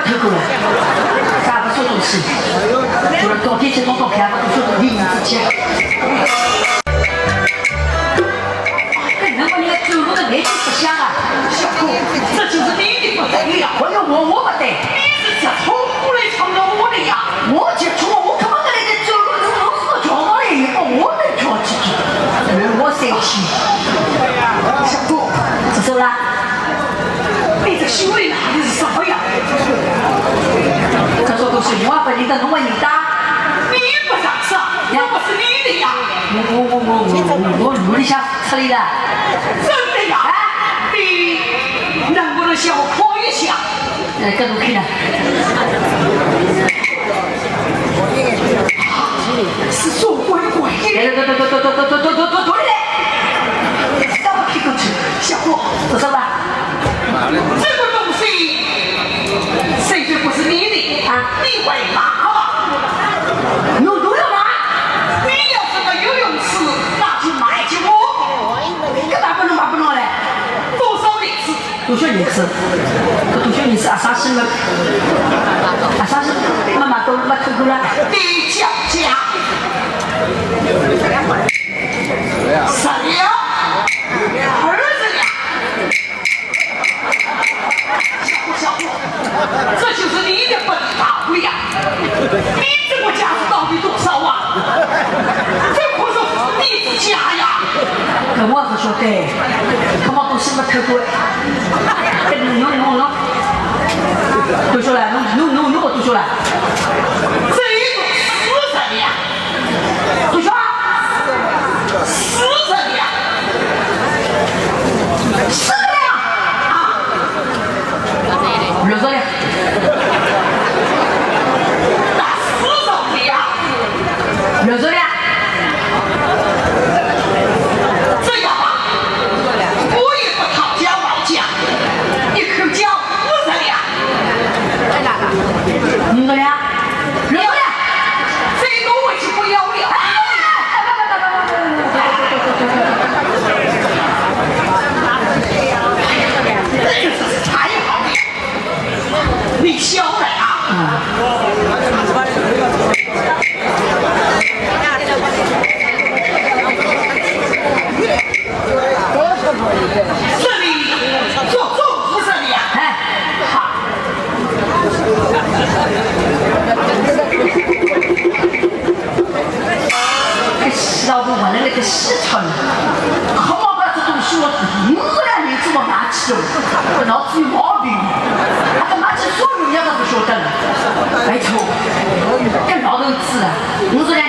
偷过了，啥不说东西，就是到底去找找看，我就说你名字去。能把你的走路的内心不想啊，小哥，这就是你的不对呀！我不对，你是吃草过来唱的我的呀！我接触我他妈的那个走路能喝脚嘛也把我能跳起去，我生气。小哥，这走了。你这修理哪里是什么呀？他说都是我把你的弄完你打，你不上车，我不是你的呀！我努力下车里的，真的呀！你能不能向我考一下？这都可以了。是做鬼鬼的！对嘞！让我屁股去，小伙，这走吧。这个东西谁说不是你的啊？你会拿吗？有用吗？你要是个游泳池，拿去卖给我，干嘛不能不能嘞？多少年次？多少年次？多少年次？啥事了？啥事？妈妈都没偷过了。你讲讲。谁呀？儿子呀！小伙，这就是你的本道呀！你这个家子到底多少啊？这可是你的家呀！跟我是说的，他妈东西没偷过。弄，读出来，弄我读出来。这一个死人呀！读出来，死人呀！死人呀！啊！留着呀！打死手的呀！留着呀！这样吧，我也不讨价还价，一口价50两。你说呀？留着呀！这个我就不要了。太好了！你晓得啊？这里做重服这里啊！哎，好。老子闻了那个细尘，好嘛把这东西我2年这么拿起了，脑子有毛病，他拿起所有人家都不晓得了，拜托，跟老头子啊，50两